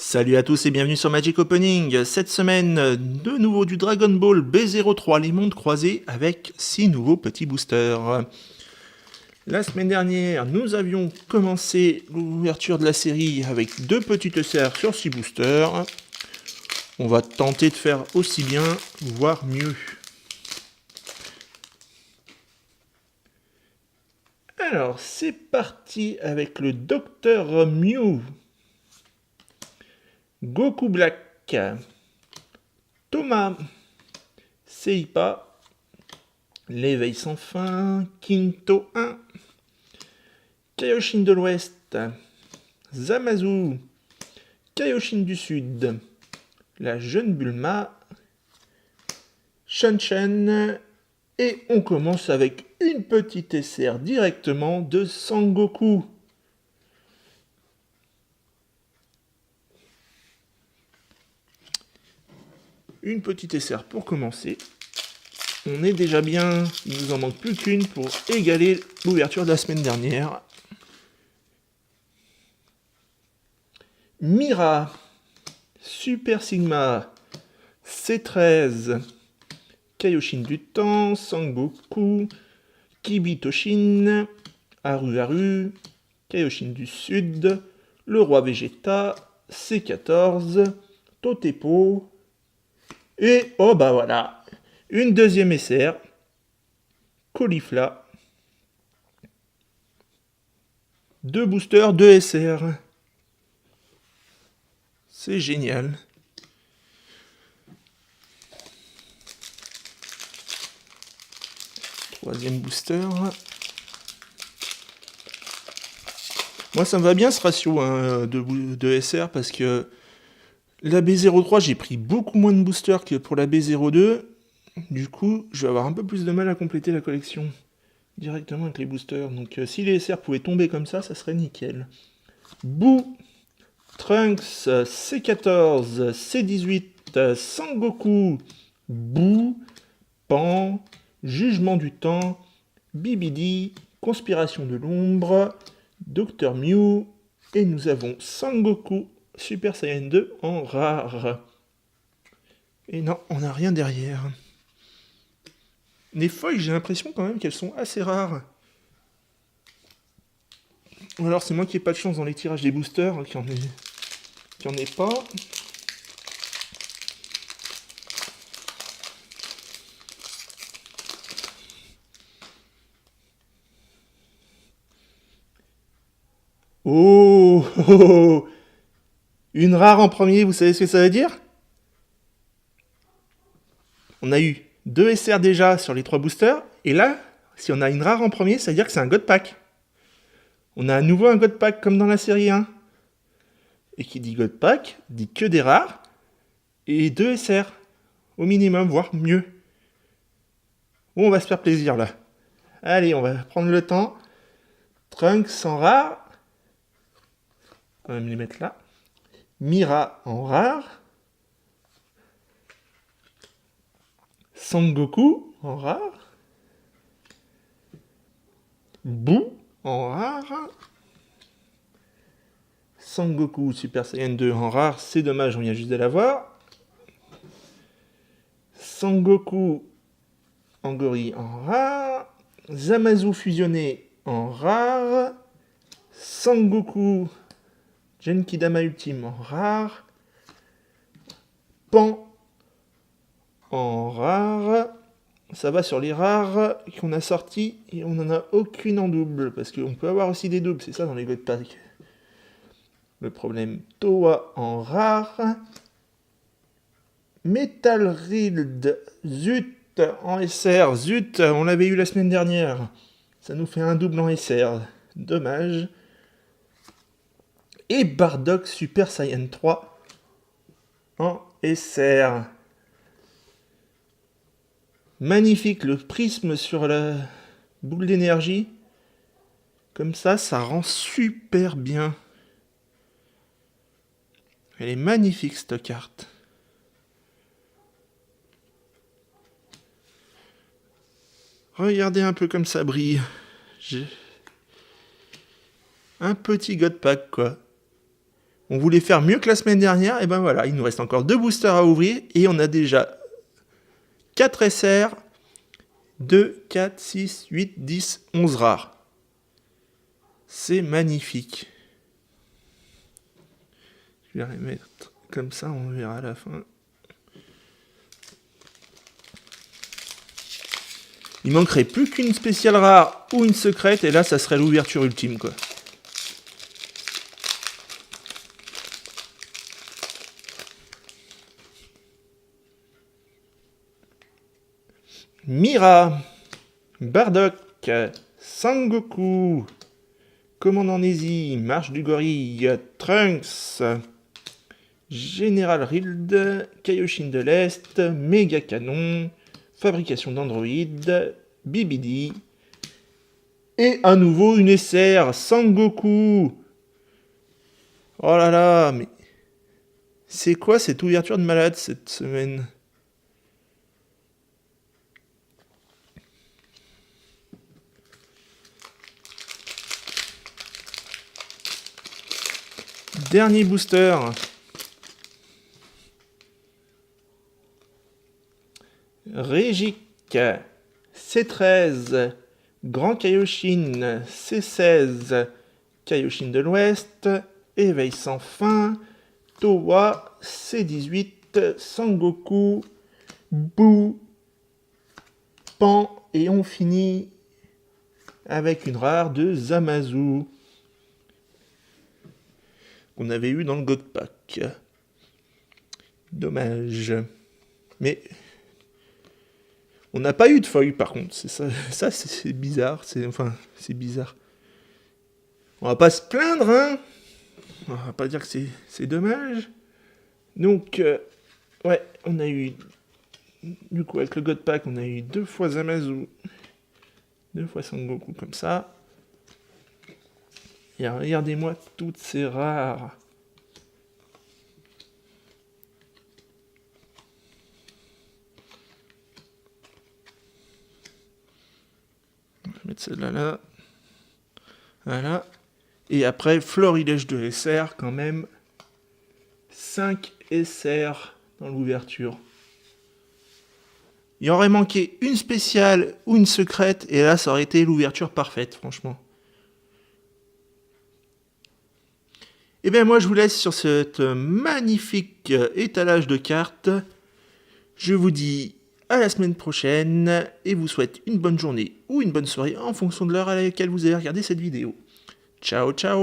Salut à tous et bienvenue sur Magic Opening. Cette semaine, de nouveau du Dragon Ball B03, les mondes croisés, avec 6 nouveaux petits boosters. La semaine dernière, nous avions commencé l'ouverture de la série avec 2 petites SR sur 6 boosters. On va tenter de faire aussi bien, voire mieux. Alors, c'est parti avec le Dr Mew. Goku Black, Thomas, Seipa, L'éveil sans fin, Quinto 1, Kaioshin de l'Ouest, Zamasu, Kaioshin du Sud, la jeune Bulma, Shan-Shan, et on commence avec une petite SR directement de Sangoku. Une petite SR pour commencer. On est déjà bien, il nous en manque plus qu'une pour égaler l'ouverture de la semaine dernière. Mira, Super Sigma, C13, Kaioshin du Temps, Sangoku, Kibitoshin, Haru Haru, Kaioshin du Sud, le Roi Vegeta, C14, Totepo, et oh bah voilà, une deuxième SR, Caulifla, 2 boosters, 2 SR. C'est génial. Troisième booster. Moi, ça me va bien ce ratio hein, de SR parce que la B03, j'ai pris beaucoup moins de boosters que pour la B02. Du coup, je vais avoir un peu plus de mal à compléter la collection directement avec les boosters. Donc, si les SR pouvaient tomber comme ça serait nickel. Boo, Trunks, C14, C18, Sangoku, Boo, Pan, Jugement du Temps, Bibidi, Conspiration de l'Ombre, Dr Mew, et nous avons Sangoku Super Saiyan 2 en rare. Et non, on n'a rien derrière. Les feuilles, j'ai l'impression quand même qu'elles sont assez rares. Ou alors c'est moi qui n'ai pas de chance dans les tirages des boosters, qui en ait pas. Oh, oh, oh. Une rare en premier, vous savez ce que ça veut dire? On a eu 2 SR déjà sur les 3 boosters, et là, si on a une rare en premier, ça veut dire que c'est un God Pack. On a à nouveau un God Pack comme dans la série 1. Et qui dit God Pack, dit que des rares, et 2 SR, au minimum, voire mieux. Bon, on va se faire plaisir là. Allez, on va prendre le temps. Trunks en rare. On va même les mettre là. Mira en rare. Sangoku en rare. Boo en rare. Sangoku Super Saiyan 2 en rare, c'est dommage, on vient juste de l'avoir. Sangoku Angori en rare. Zamasu fusionné en rare. Sangoku Genkidama Ultime en rare. Pan en rare. Ça va sur les rares qu'on a sortis et on n'en a aucune en double parce qu'on peut avoir aussi des doubles, c'est ça dans les God Pack. Le problème, Toa en rare. Metal Rild, zut, en SR, zut, on l'avait eu la semaine dernière. Ça nous fait un double en SR, dommage. Et Bardock Super Saiyan 3 en SR. Magnifique, le prisme sur la boule d'énergie. Comme ça rend super bien. Elle est magnifique cette carte. Regardez un peu comme ça brille. Un petit God Pack quoi. On voulait faire mieux que la semaine dernière, et ben voilà, il nous reste encore 2 boosters à ouvrir, et on a déjà 4 SR, 2, 4, 6, 8, 10, 11 rares. C'est magnifique. Je vais les mettre comme ça, on verra à la fin. Il manquerait plus qu'une spéciale rare ou une secrète, et là, ça serait l'ouverture ultime, quoi. Mira, Bardock, Sangoku, Commandant Neji, Marche du Gorille, Trunks, Général Rild, Kaioshin de l'Est, Méga Canon, Fabrication d'Android, Bibidi, et à nouveau une SR, Sangoku. Oh là là, mais c'est quoi cette ouverture de malade cette semaine? Dernier booster. Régic, C13, Grand Kaioshin, C16, Kaioshin de l'Ouest, Éveil sans fin, Towa, C18, Sangoku, Boo, Pan, et on finit avec une rare de Zamasu qu'on avait eu dans le God Pack. Dommage. Mais on n'a pas eu de feuille par contre. C'est ça c'est bizarre. C'est bizarre. On va pas se plaindre, hein. On va pas dire que c'est dommage. Donc, ouais, on a eu... Du coup, avec le God Pack, on a eu 2 fois Zamasu, 2 fois Sangoku comme ça. Et regardez-moi toutes ces rares. On va mettre celle-là là. Voilà. Et après, florilège de SR quand même. 5 SR dans l'ouverture. Il aurait manqué une spéciale ou une secrète, et là, ça aurait été l'ouverture parfaite, franchement. Et bien moi, je vous laisse sur cette magnifique étalage de cartes. Je vous dis à la semaine prochaine, et vous souhaite une bonne journée ou une bonne soirée en fonction de l'heure à laquelle vous avez regardé cette vidéo. Ciao, ciao!